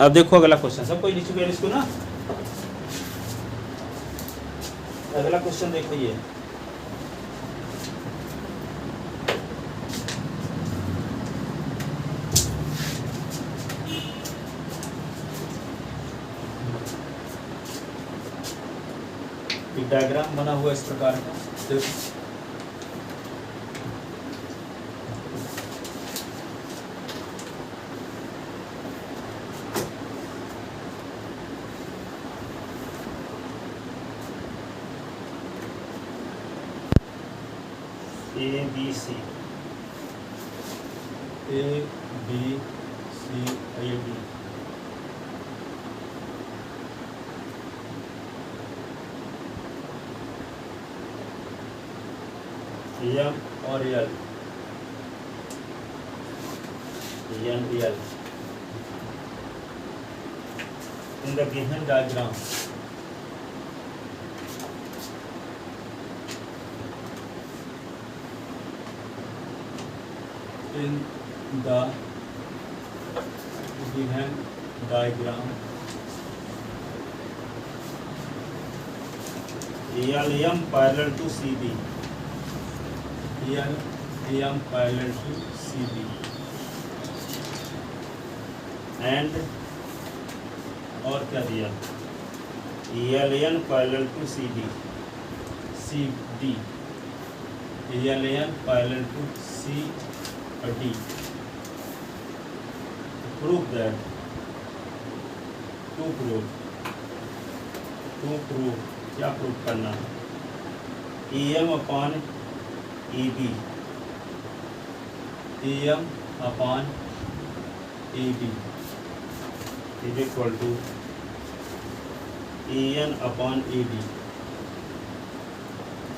अब देखो अगला क्वेश्चन, सब कोई लिख चुके हैं इसको ना। अगला क्वेश्चन देखो ये, डायग्राम बना हुआ इस प्रकार का। A B C A B C A D, M और L, N L in the given diagram in the given diagram LM parallel to CB, LM parallel to CB and और क्या दिया, LN parallel to CD, CD, LN parallel to CD. Prove that, to prove क्या prove करना है, EM upon EB, EM upon EB is equal to EN upon ED,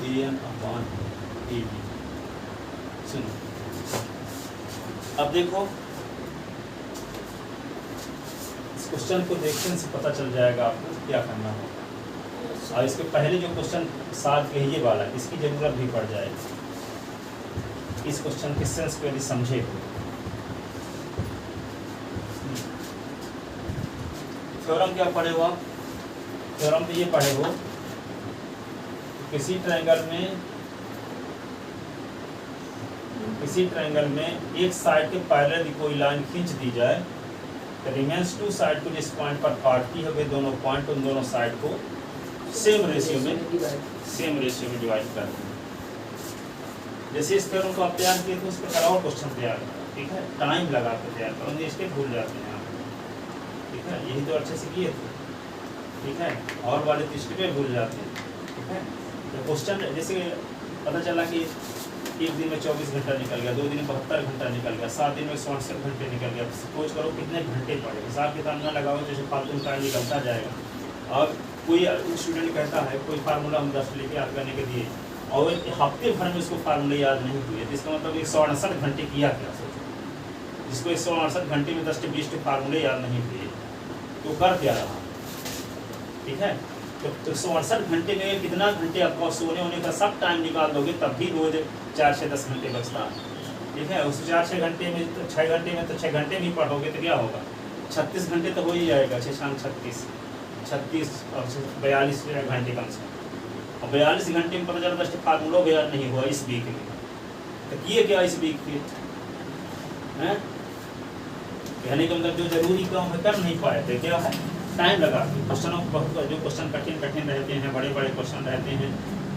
EN upon ED। सुनो, अब देखो इस क्वेश्चन को देखने से पता चल जाएगा आपको क्या करना होगा। और इसके पहले जो क्वेश्चन साथ के ये वाला, इसकी जरूरत भी पड़ जाएगी। इस क्वेश्चन के सेंस को यदि समझे तो थ्योरम क्या पढ़े हो आप, थ्योरम तो ये पढ़े हो, किसी ट्रायंगल में एक साइड के पैरेलल कोई लाइन खींच दी जाए तो रिमेंस टू साइड को जिस पॉइंट पर काटती है वे दोनों पॉइंट उन दोनों साइड को सेम रेशियो में डिवाइड कर दें। जैसे इस थ्योरम को आप तैयार किए तो उस पर और क्वेश्चन तैयार करो, ठीक है, टाइम लगा कर तैयार करो, ये स्टेप भूल जाते हैं आप, ठीक है, यही तो अच्छे से किए थे, ठीक है, और वाले तो स्टेप भूल जाते हैं, ठीक है। तो क्वेश्चन जैसे पता चला कि एक दिन में 24 घंटा निकल गया, 2 दिन में 72 घंटा निकल गया, 7 दिन में 67 घंटे निकल गया, सपोज करो कितने घंटे पड़े, हिसाब किताब ना लगाओ जैसे फालतू टाइम निकलता जाएगा। और कोई स्टूडेंट कहता है कोई फार्मूला हम 10 लेके याद करने के दिए और हफ्ते भर में उसको फार्मूला याद नहीं हुए, तो इसका मतलब 168 घंटे किया क्या, सोचो, जिसको 168 घंटे में 10 से 20 फार्मूले याद नहीं हुए तो कर क्या रहा, ठीक है। तो 168 घंटे में कितना घंटे आपको सोने होने का सब टाइम निकाल दोगे तब भी रोज 4 से 10 घंटे बचता है, ठीक है। उस 4-6 घंटे में तो 6 घंटे में तो 6 घंटे भी पढ़ोगे तो क्या होगा, 36 घंटे तो हो ही जाएगा, 6 शाम 36 और 42 घंटे कम से कम, और 42 घंटे में पता चला 10 फार्मूला भी याद नहीं हुआ इस वीक में, तो किए क्या इस वीक के हैं, कहने का मतलब जो जरूरी काम है कर नहीं पाए थे, क्या है टाइम लगा। क्वेश्चनों बहुत जो क्वेश्चन कठिन रहते हैं, बड़े बड़े क्वेश्चन रहते हैं,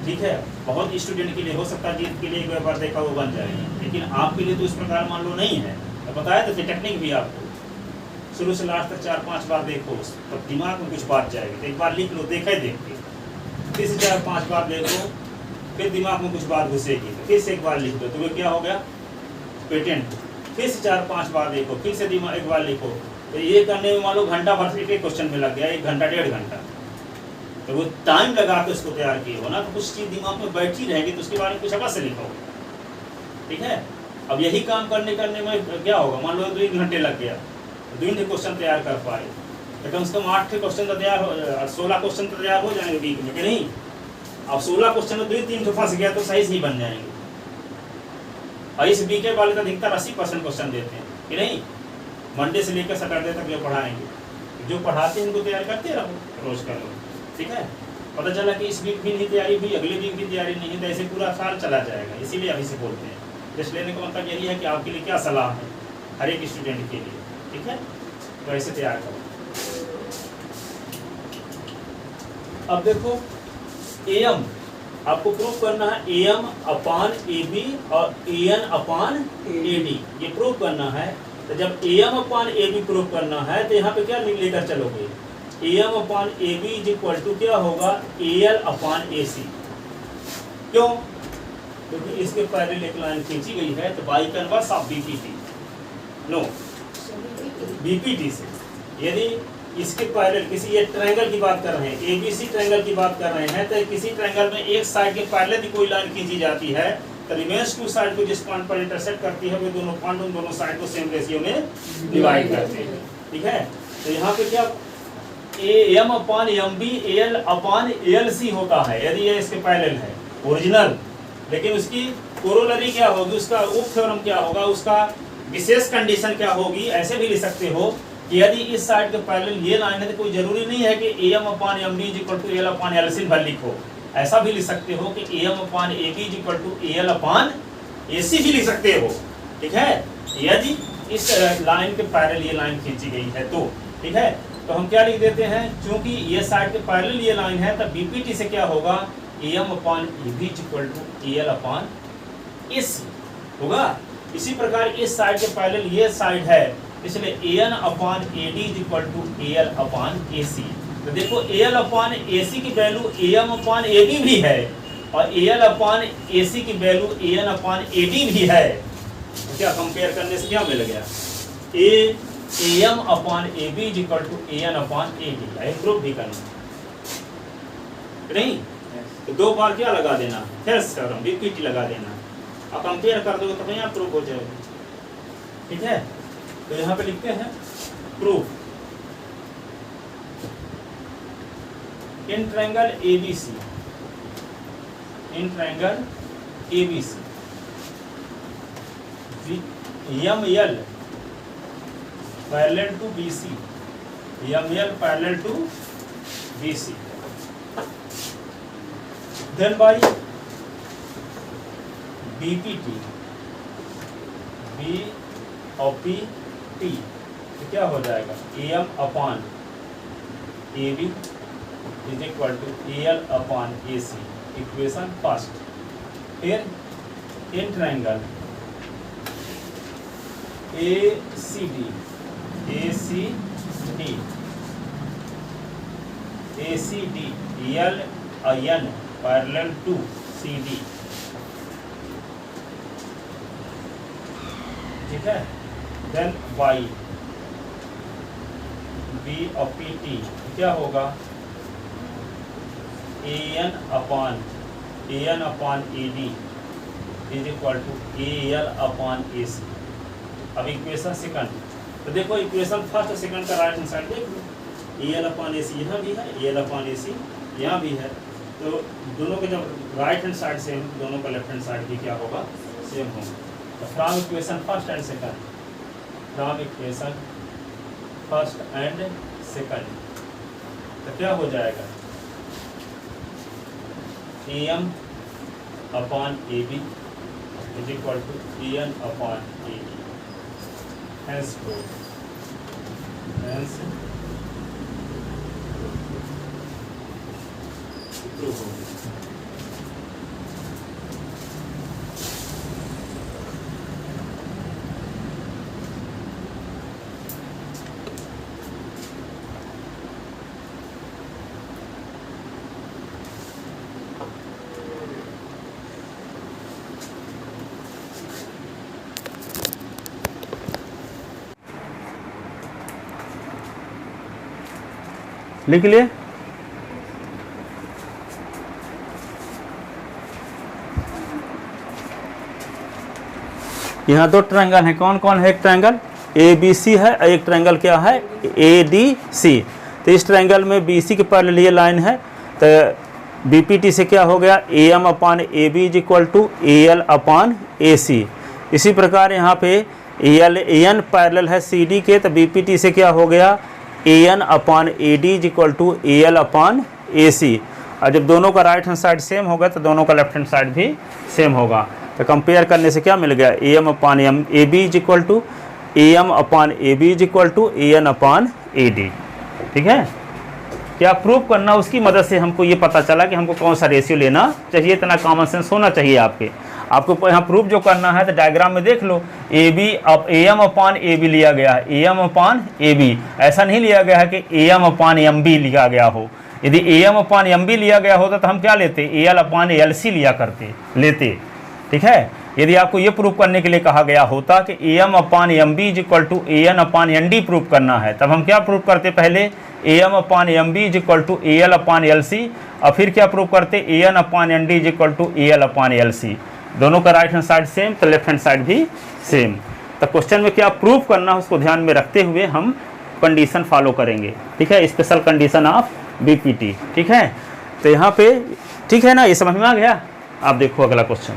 ठीक है, बहुत स्टूडेंट के लिए हो सकता है जिनके लिए एक बार देखा वो बन जाएगी, लेकिन आपके लिए तो इस प्रकार मान लो नहीं है। तो बताया तो टेक्निक भी आपको शुरू से लास्ट तक 4-5 बार देखो तो दिमाग में कुछ बात जाएगी, तो एक बार लिख लो, देखा ही देख के, फिर से 4-5 बार देखो, फिर दिमाग में कुछ बात घुसेगी, फिर से एक बार लिख दो, तो वो क्या हो गया पेटेंट, फिर से 4-5 बार देखो, फिर से दिमाग एक बार लिखो, तो ये करने में मान लो घंटा भर एक क्वेश्चन में लग गया, 1 घंटा 1.5 घंटा, तो वो टाइम लगा के उसको तैयार किए हो ना, तो कुछ चीज़ दिमाग में बैठी रहेगी तो उसके बारे में कुछ अवश्य लिखोगे, ठीक है। अब यही काम करने में क्या होगा, मान लो 2 घंटे लग गया, 2 क्वेश्चन तैयार कर पाए, तो कम से कम 8 क्वेश्चन तो तैयार हो, 16 क्वेश्चन तो तैयार हो जाएंगे वीक में कि नहीं। अब 16 क्वेश्चन में 2-3 फंस गया तो सही से बन जाएंगे, और इस वीक वाले तो अधिकतर 80% क्वेश्चन देते हैं कि नहीं, मंडे से लेकर सैटरडे तक जो पढ़ाएंगे जो पढ़ाते हैं उनको तैयार करते रहो रोज कर लो, ठीक है। पता चला कि इस वीक भी नहीं तैयारी हुई, अगले वीक भी तैयारी नहीं, तो ऐसे पूरा साल चला जाएगा। इसीलिए अभी से बोलते हैं। टेस्ट लेने का मतलब यही है कि आपके लिए क्या सलाह है हर एक स्टूडेंट के लिए, ठीक है। तो ऐसे तैयार करो। अब देखो एम आपको प्रूव करना है, एम अपान ए बी और एन अपान ए डी, ये प्रूव करना है। तो जब M upon A B prove करना है तो यहाँ पे क्या लेकर चलोगे, M upon A B is equal to क्या होगा, ए एल अपान ए सी। क्यों? क्योंकि इसके पैरेलल एक लाइन खींची गई है, तो by converse of BPT, no BPT से। यदि इसके पैरेलल किसी ये ट्रायंगल की बात कर रहे हैं, एबीसी ट्रायंगल की बात कर रहे हैं, तो किसी ट्रायंगल में एक साइड के पैरेलल की कोई लाइन खींची जाती है, तो रिमेन्स टू साइड को जिस पॉइंट पर इंटरसेक्ट करती है, वो दोनों पॉइंट उन दोनों साइड को सेम रेशियो में डिवाइड करते हैं, ठीक है। तो यहाँ पे क्या M upon M B L upon L सी होता है यदि ये इसके पैरेलल है ओरिजिनल, लेकिन उसकी कोरोलरी क्या होगी, उसका उप थ्योरम क्या होगा, उसका विशेष कंडीशन क्या होगी। ऐसे भी लिख सकते हो कि यदि इस साइड के पैरेलल ये लाइन है तो कोई जरूरी नहीं है कि M upon M B is equal to L upon L C भर लिखो। ऐसा भी लिख सकते हो कि M upon A B is equal to L upon A C भी लिख सकते हो, ठीक है। यदि इस लाइन के पैरेलल ये लाइन खींची गई है तो, ठीक है। तो हम क्या लिख देते हैं, चूंकि ये साइड के पैरेलल ये लाइन है, तब बीपीटी से क्या होगा, M upon A B is equal to L upon A C होगा। इसी प्रकार इस साइड के पैरेलल ये साइड है, इसलिए N upon A D is equal to L upon A C. तो देखो एल अपान ए सी की value M upon A B भी है, और एल अपान ए सी की value N upon A D भी है। तो क्या कंपेयर करने से क्या मिल गया, A M upon A B is equal to N upon A D. Proof भी करना नहीं, तो दो बार क्या लगा देना, थेरेस थ्योरम बीपीटी लगा देना। अब कंपेयर कर दोगे तो यहाँ प्रूफ हो जाएगा, ठीक है। तो यहाँ पे लिखते हैं proof in triangle ABC, in triangle ABC M L parallel to BC, M L parallel to BC, then by BPT, B और पी टी, तो क्या हो जाएगा, M upon A B is equal to L upon A C, equation first. फिर in triangle A C D, A C D, A C D L N parallel to C D, ठीक है। Then by B और P T क्या होगा, A N upon A D is equal to A L upon A C. अब equation second, तो देखो equation first और second का राइट हैंड साइड देख लो, ए एल अपान ए सी यहाँ भी है, ए एल अपान ए सी यहाँ भी है। तो दोनों के जब राइट हैंड साइड सेम, दोनों का लेफ्ट हैंड साइड भी क्या होगा, सेम होगा। तो from equation first and second, from equation first and second, तो क्या हो जाएगा, A M upon A B is equal to A N upon A D. Hence proof हो गया। लिख लिए। यहाँ दो ट्रायंगल हैं, कौन कौन है, एक ट्रायंगल ए बी सी है, एक ट्रायंगल क्या है, ए डी सी। तो इस ट्रायंगल में बी सी के पैरेलल ये लाइन है, तो बी पी टी से क्या हो गया, A M upon A B is equal to A L upon A C. इसी प्रकार यहाँ पे एल एन पैरेलल है सी डी के, तो बी पी टी से क्या हो गया, AN upon AD is equal to AL upon AC। और जब दोनों का राइट हैंड साइड सेम होगा तो दोनों का लेफ्ट हैंड साइड भी सेम होगा। तो कंपेयर करने से क्या मिल गया, AM upon AB is equal to AM upon AB is equal to AN upon AD। ठीक है, क्या प्रूव करना, उसकी मदद से हमको ये पता चला कि हमको कौन सा रेशियो लेना चाहिए। इतना कॉमन सेंस होना चाहिए आपको यहाँ प्रूफ जो करना है तो डायग्राम में देख लो, AM अपॉन AB लिया गया है, AM अपॉन AB, ऐसा नहीं लिया गया है कि AM अपॉन MB लिया गया हो। यदि AM अपॉन MB लिया गया होता तो हम क्या लेते, AL अपॉन LC लिया लेते। ठीक है, यदि आपको ये प्रूफ करने के लिए कहा गया होता कि AM upon MB is equal to AN upon ND proof करना है, तब हम क्या प्रूफ करते, पहले AM upon MB is equal to AL upon LC, और फिर क्या प्रूफ करते, AN upon ND is equal to AL upon LC। दोनों का राइट हैंड साइड सेम तो लेफ्ट हैंड साइड भी सेम। तो क्वेश्चन में क्या प्रूफ करना है उसको ध्यान में रखते हुए हम कंडीशन फॉलो करेंगे। ठीक है, स्पेशल कंडीशन ऑफ BPT। ठीक है, तो यहाँ पे ठीक है ना, ये समझ में आ गया। आप देखो अगला question,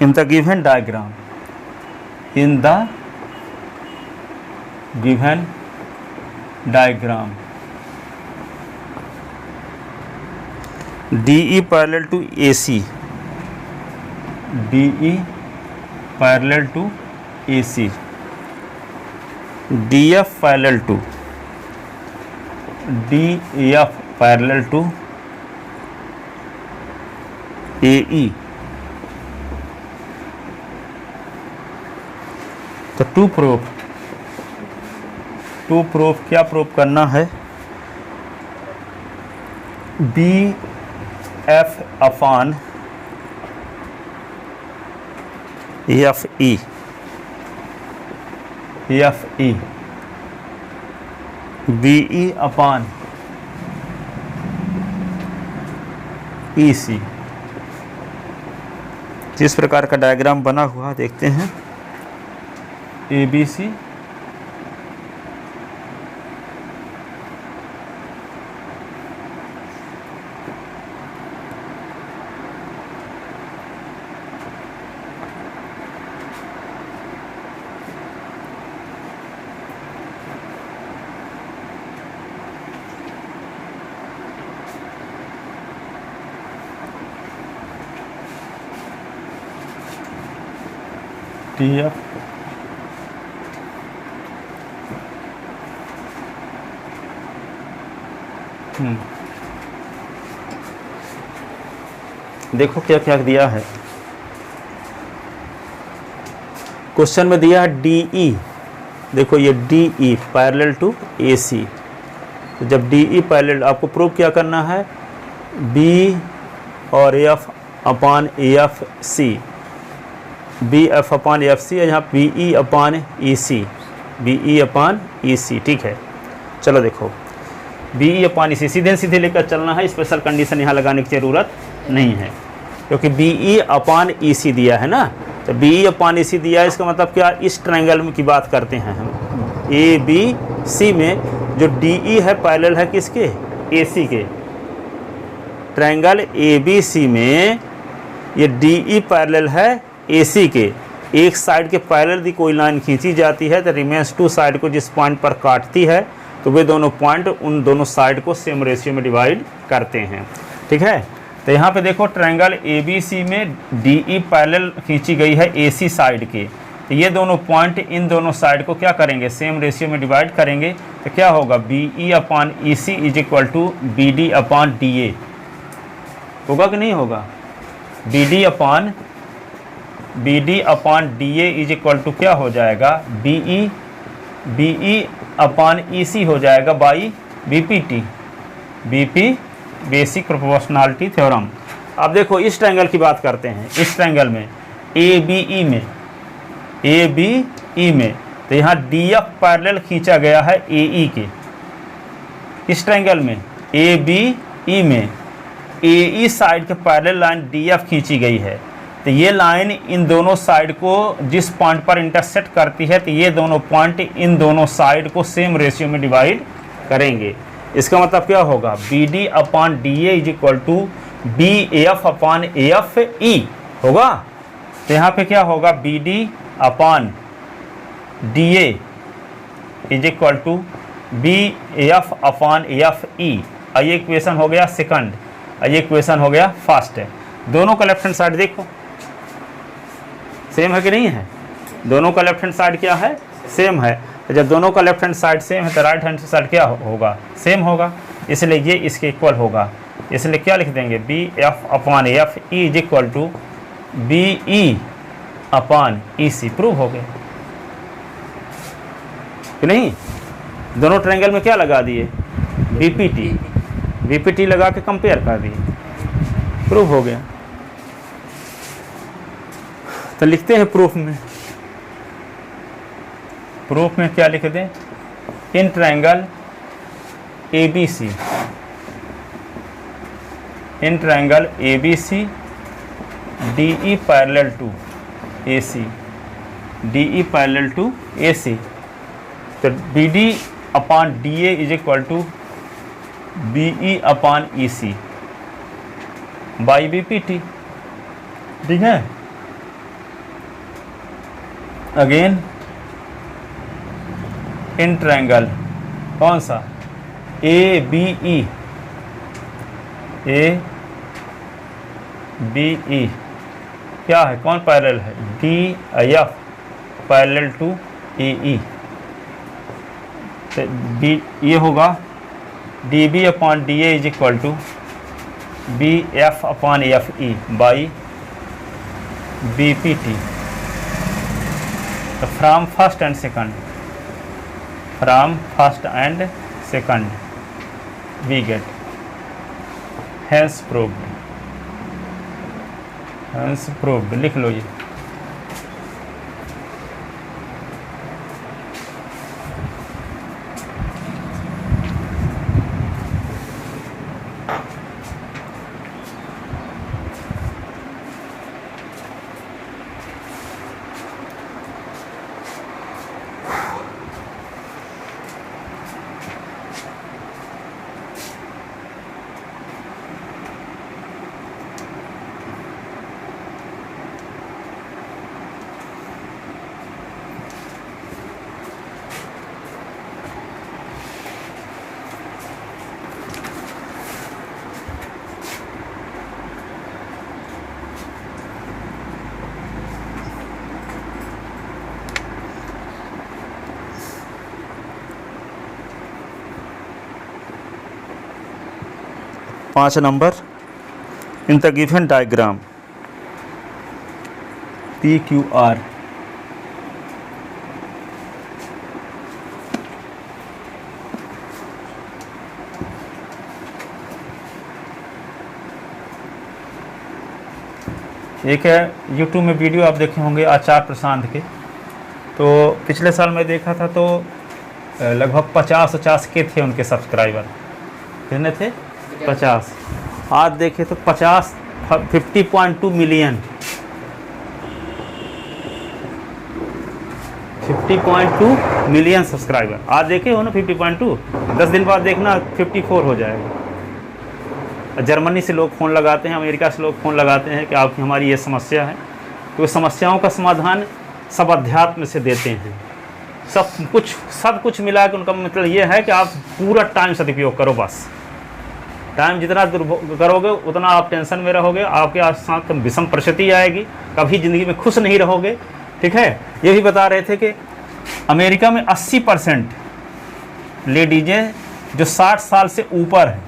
in the given diagram, in the given diagram, DE parallel to AC, DE parallel to AC, DF parallel to DF parallel to AE। तो टू प्रूफ क्या प्रूफ करना है, BF upon FE, BE upon EC। जिस प्रकार का diagram बना हुआ देखते हैं, ABC TF देखो क्या क्या दिया है क्वेश्चन में, दिया है DE। देखो ये DE पैरेलल टू AC। तो जब DE पैरेलल, आपको प्रूव क्या करना है, B और F upon FC, BF upon FC है, यहाँ BE upon EC, BE upon EC। ठीक है, चलो देखो BE अपॉन EC सीधे सीधे लेकर चलना है, स्पेशल कंडीशन यहाँ लगाने की ज़रूरत नहीं है, क्योंकि BE अपॉन EC दिया है ना। तो BE अपॉन EC दिया है, इसका मतलब क्या, इस ट्रायंगल में की बात करते हैं हम, ABC में जो DE है पैरेलल है किसके, AC के। ट्रायंगल ABC में ये DE पैरेलल है AC के। एक साइड के पैरेलल यदि कोई लाइन खींची जाती है तो रिमेंस टू साइड को जिस पॉइंट पर काटती है तो वे दोनों पॉइंट उन दोनों साइड को सेम रेशियो में डिवाइड करते हैं। ठीक है, तो यहाँ पे देखो ट्रायंगल ABC में DE पैरेलल खींची गई है AC साइड के, तो ये दोनों पॉइंट इन दोनों साइड को क्या करेंगे, सेम रेशियो में डिवाइड करेंगे। तो क्या होगा, BE upon EC is equal to BD upon DA। होगा कि नहीं होगा, BD upon DA is equal to क्या हो जाएगा, BE अपॉन EC हो जाएगा by BPT, BP basic proportionality theorem. अब देखो इस ट्रायंगल की बात करते हैं, इस ट्रायंगल में ABE में तो यहाँ DF पैरेलल खींचा गया है AE के। इस ट्रायंगल में ABE में AE साइड के पैरेलल लाइन DF खींची गई है। तो ये लाइन इन दोनों साइड को जिस पॉइंट पर इंटरसेक्ट करती है, तो ये दोनों पॉइंट इन दोनों साइड को सेम रेशियो में डिवाइड करेंगे। इसका मतलब क्या होगा, B D upon D A is equal to B F upon F E होगा। तो यहाँ पे क्या होगा, B D upon D A is equal to B F upon F E. ये इक्वेशन हो गया सेकंड, ये इक्वेशन हो गया फर्स्ट है। दोनों का लेफ्ट हैंड साइड देखो सेम है कि नहीं है, दोनों का लेफ्ट हैंड साइड क्या है, सेम है। तो जब दोनों का लेफ्ट हैंड साइड सेम है तो राइट हैंड साइड क्या होगा, सेम होगा, इसलिए ये इसके इक्वल होगा। इसलिए क्या लिख देंगे, B F upon F E is equal to B E upon E C. Prove हो गया कि नहीं। दोनों ट्रायंगल में क्या लगा दिए, बीपीटी, बीपीटी लगा के कंपेयर कर दिए, प्रूफ हो गया। तो लिखते हैं प्रूफ में, प्रूफ में क्या लिख दें, in triangle A B C, in triangle A B C D E parallel to A C, D E parallel to A C. तो B D upon D A is equal to B E upon E C by B P T, ठीक है। Again in triangle कौन सा, A B E, A B E क्या है, कौन parallel है, D F parallel to A E. तो B ये होगा D B upon D A is equal to B F upon F E by B P T. तो from first and second, from first and second we get, hence proved, hence proved, लिख लो ये। पाँच number, in the given diagram P Q R एक है YouTube में video आप देखे होंगे आचार्य प्रशांत के, तो पिछले साल मैं देखा था तो लगभग 50 के थे उनके सब्सक्राइबर, कितने थे, 50। आज देखे तो 50.2 मिलियन, 50.2 मिलियन सब्सक्राइबर आज देखे हो ना, 50.2। 10 दिन बाद देखना 54 हो जाएगा। जर्मनी से लोग फ़ोन लगाते हैं, अमेरिका से लोग फ़ोन लगाते हैं कि आपकी हमारी ये समस्या है, तो समस्याओं का समाधान सब अध्यात्म से देते हैं। सब कुछ मिला के उनका मतलब ये है कि आप पूरा टाइम सदुपयोग करो, बस टाइम जितना करोगे उतना आप टेंशन में रहोगे, आपके साथ विषम परिस्थिति आएगी, कभी ज़िंदगी में खुश नहीं रहोगे, ठीक है। ये भी बता रहे थे कि अमेरिका में 80% लेडीजें जो 60 साल से ऊपर हैं,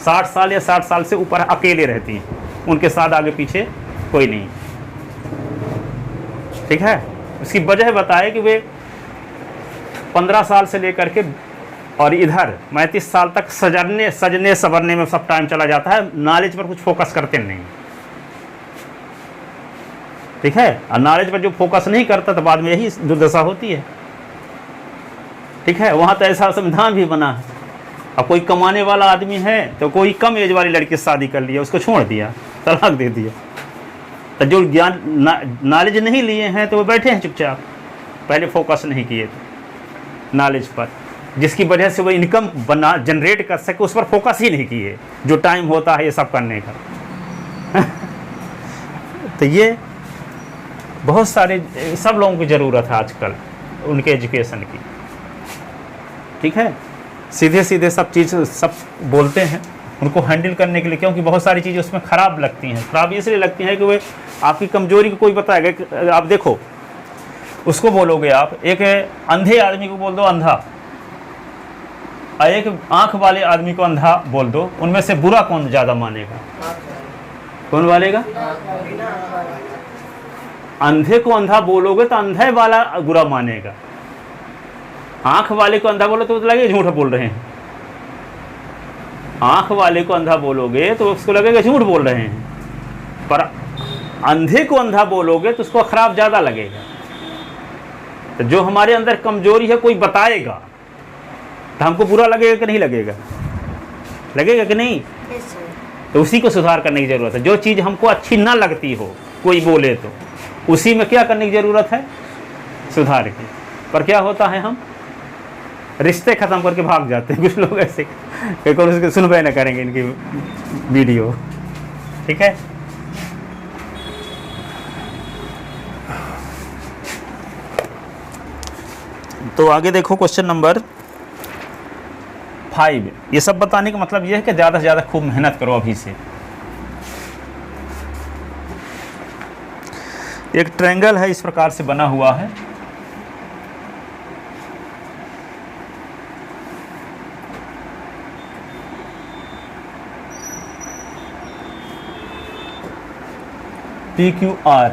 60 साल या 60 साल से ऊपर अकेले रहती हैं, उनके साथ आगे पीछे कोई नहीं, ठीक है। उसकी वजह बताए कि वे 15 साल से लेकर के और इधर 35 साल तक सजने संवरने में सब टाइम चला जाता है, नॉलेज पर कुछ फोकस करते नहीं, ठीक है। और नॉलेज पर जो फोकस नहीं करता तो बाद में यही दुर्दशा होती है, ठीक है। वहाँ तो ऐसा संविधान भी बना है, अब कोई कमाने वाला आदमी है तो कोई कम एज वाली लड़की से शादी कर लिया, उसको छोड़ दिया, तलाक दे दिया, तो जो ज्ञान नॉलेज नहीं लिए हैं तो वो बैठे हैं चुपचाप, पहले फोकस नहीं किए थे नॉलेज पर, जिसकी वजह से वो इनकम बना जनरेट कर सके, उस पर फोकस ही नहीं किए जो टाइम होता है ये सब करने का। तो ये बहुत सारे सब लोगों की ज़रूरत है आजकल उनके एजुकेशन की, ठीक है। सीधे सीधे सब चीज़ सब बोलते हैं उनको हैंडल करने के लिए, क्योंकि बहुत सारी चीज़ें उसमें ख़राब लगती हैं। ख़राब इसलिए लगती हैं कि वे आपकी कमज़ोरी को कोई बताएगा। आप देखो, उसको बोलोगे आप, एक अंधे आदमी को बोल दो अंधा, और एक आँख वाले आदमी को अंधा बोल दो, उनमें से बुरा कौन ज़्यादा मानेगा? कौन वालेगा? अंधे को अंधा बोलोगे तो अंधे वाला बुरा मानेगा, आँख वाले को अंधा बोलो तो लगेगा झूठ बोल रहे हैं। आँख वाले को अंधा बोलोगे तो उसको लगेगा झूठ बोल रहे हैं, पर अंधे को अंधा बोलोगे तो उसको खराब ज़्यादा लगेगा। तो जो हमारे अंदर कमजोरी है कोई बताएगा तो हमको बुरा लगेगा कि नहीं लगेगा? लगेगा कि नहीं? तो उसी को सुधार करने की ज़रूरत है। जो चीज़ हमको अच्छी ना लगती हो कोई बोले तो उसी में क्या करने की ज़रूरत है? सुधार की। पर क्या होता है, हम रिश्ते ख़त्म करके भाग जाते हैं। कुछ लोग ऐसे एक और उसके सुनबे न करेंगे इनकी वीडियो, ठीक है। तो आगे देखो क्वेश्चन नंबर 5। ये सब बताने का मतलब ये है कि ज़्यादा से ज़्यादा खूब मेहनत करो अभी से। एक ट्रायंगल है, इस प्रकार से बना हुआ है। PQR,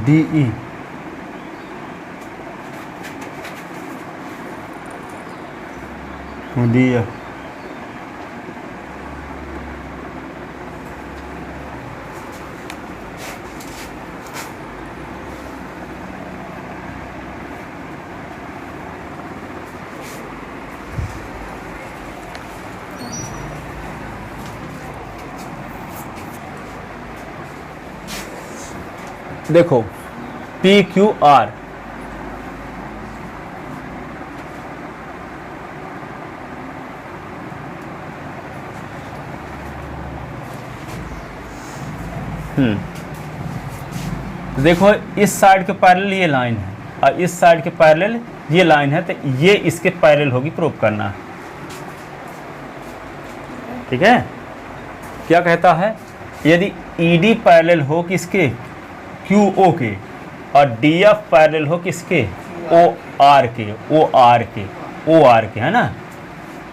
DE, DF, देखो PQR देखो इस साइड के पैरेलल ये लाइन है और इस साइड के पैरेलल ये लाइन है, तो ये इसके पैरेलल होगी, प्रूव करना है, ठीक है। क्या कहता है, यदि ED पैरेलल हो किसके? QO के, और DF पैरेलल हो किसके? OR के, है ना,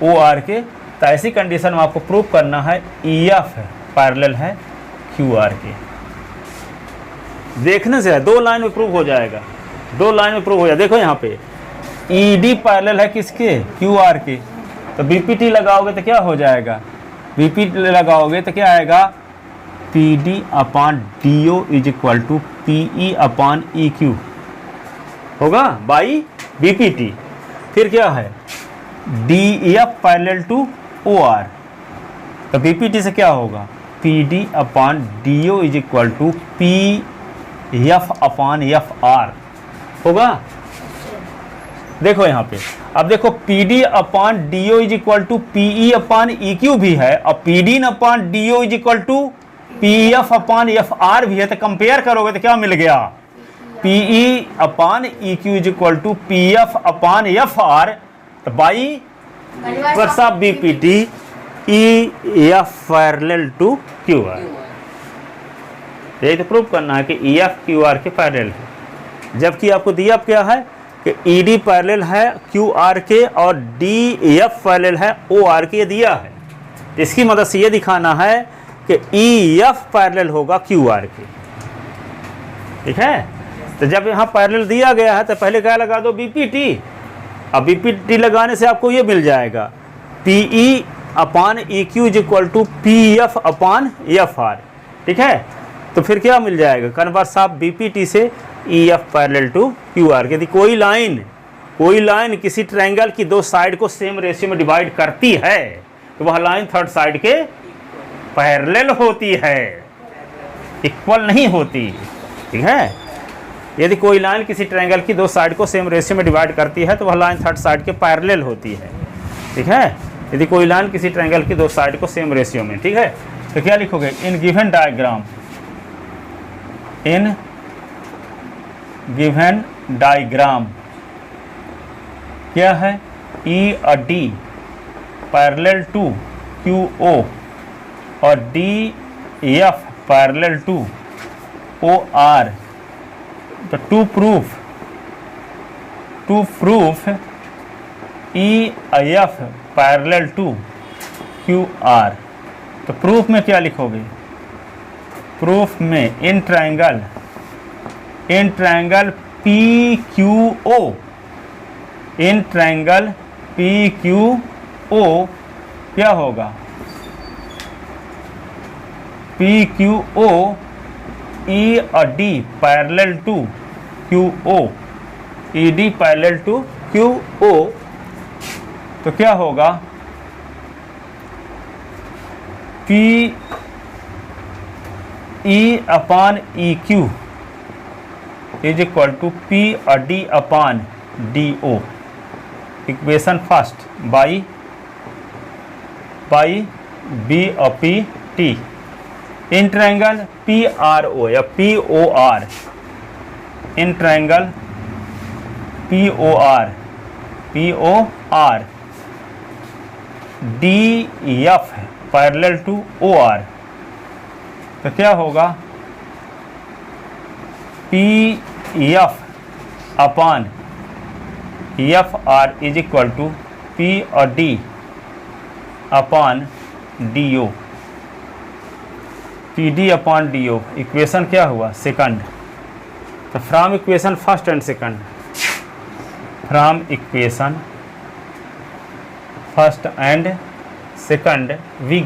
OR के। तो ऐसी कंडीशन में आपको प्रूव करना है EF पैरेलल है QR के। देखने से 2 लाइन में प्रूव हो जाएगा, 2 लाइन में प्रूव हो जाएगा। देखो यहाँ पे ED पैरेलल है किसके? QR के। तो BPT लगाओगे तो क्या हो जाएगा? BPT लगाओगे तो क्या आएगा? PD upon DO is equal to PE upon EQ होगा बाई BPT। फिर क्या है? DF पैरेलल टू OR, तो BPT से क्या होगा? PD upon DO is equal to PF upon FR होगा। देखो यहाँ पे, अब देखो PD upon DO is equal to PE upon EQ भी है, और PD upon DO is equal to PF upon FR भी है। तो कंपेयर करोगे तो क्या मिल गया? PE upon EQ is equal to PF upon FR, तो by converse of BPT E F parallel to Q R. यही तो प्रूव करना है कि ई एफ क्यू आर के पैरेलल है, जबकि आपको दिया क्या है कि ई डी पैरेलल है क्यू आर के और डी एफ पैरेलल है ओ आर के, ये दिया है। तो इसकी मदद से ये दिखाना है कि ई एफ पैरेलल होगा क्यू आर के, ठीक है। तो जब यहाँ पैरेलल दिया गया है तो पहले क्या लगा दो बीपीटी। अब बीपीटी लगाने से आपको ये मिल जाएगा P E upon E Q is equal to P F upon F R, ठीक है। तो फिर क्या मिल जाएगा, कन्वर्स ऑफ बीपीटी से E F parallel to Q R. यदि कोई लाइन किसी ट्रायंगल की दो साइड को सेम रेशियो में डिवाइड करती है तो वह लाइन थर्ड साइड के पैरेलल होती है, इक्वल नहीं होती, ठीक है। यदि कोई लाइन किसी ट्रायंगल की दो साइड को सेम रेशियो में डिवाइड करती है तो वह लाइन थर्ड साइड के पैरेलल होती है, ठीक है। यदि कोई लाइन किसी ट्रायंगल की दो साइड को सेम रेशियो में, ठीक है। तो क्या लिखोगे, in given diagram, in given diagram क्या है, ई और D parallel to Q O और D F parallel to O R. तो to proof E F parallel to Q R. तो प्रूफ में क्या लिखोगे, प्रूफ में in triangle P Q O, in triangle P Q O क्या होगा, P Q O E और D parallel to Q O, E D parallel to Q ओ। तो क्या होगा, P E upon E Q is equal to P और D upon D O. Equation first by B और P T. In triangle P R O या P O R, in triangle P O R D F parallel to O R. तो क्या होगा, P F upon F R is equal to P और D upon D O, P D upon D O. Equation क्या हुआ, second. तो from equation first and second, from equation first and second we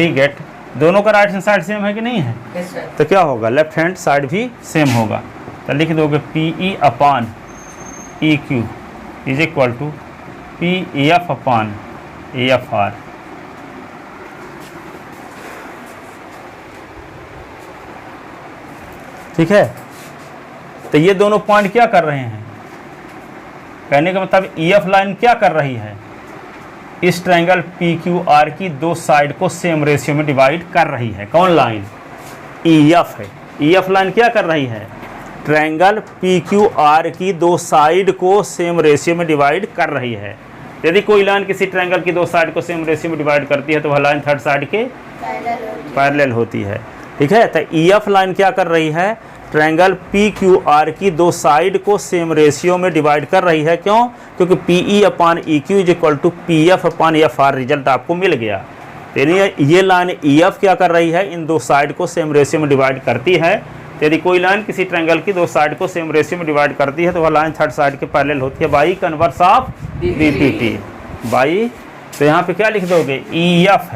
get दोनों का right hand side same है कि नहीं है? Yes, sir. तो क्या होगा, लेफ्ट हैंड साइड भी सेम होगा। तो लिख दोगे P E upon E Q is equal to P F upon F R. ठीक है। तो ये दोनों पॉइंट क्या कर रहे हैं, कहने का मतलब ई एफ लाइन क्या कर रही है, इस ट्रायंगल पी क्यू आर की दो साइड को सेम रेशियो में डिवाइड कर रही है। कौन लाइन, ई एफ है। ई एफ लाइन क्या कर रही है, ट्रायंगल पी क्यू आर की दो साइड को सेम रेशियो में डिवाइड कर रही है। यदि कोई लाइन किसी ट्रायंगल की दो साइड को सेम रेशियो में डिवाइड करती है तो वह लाइन थर्ड साइड के पैरेलल होती है। ठीक है। तो ई एफ लाइन क्या कर रही है, ट्रायंगल पी क्यू आर की दो साइड को सेम रेशियो में डिवाइड कर रही है। क्यों, क्योंकि P E upon E Q is equal to P F upon F R result आपको मिल गया। यानी ये लाइन ई एफ क्या कर रही है, इन दो साइड को सेम रेशियो में डिवाइड करती है। यदि कोई लाइन किसी ट्रायंगल की दो साइड को सेम रेशियो में डिवाइड करती है तो वह लाइन थर्ड साइड के पैरेलल होती है by converse of B P T by. तो यहाँ पे क्या लिख दोगे, E F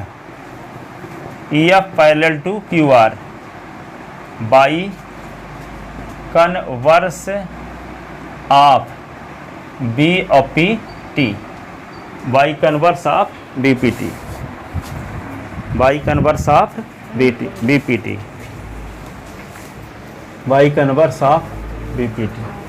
parallel to Q R by converse of B और P T by converse of B P T by converse of B P T by converse of B P T.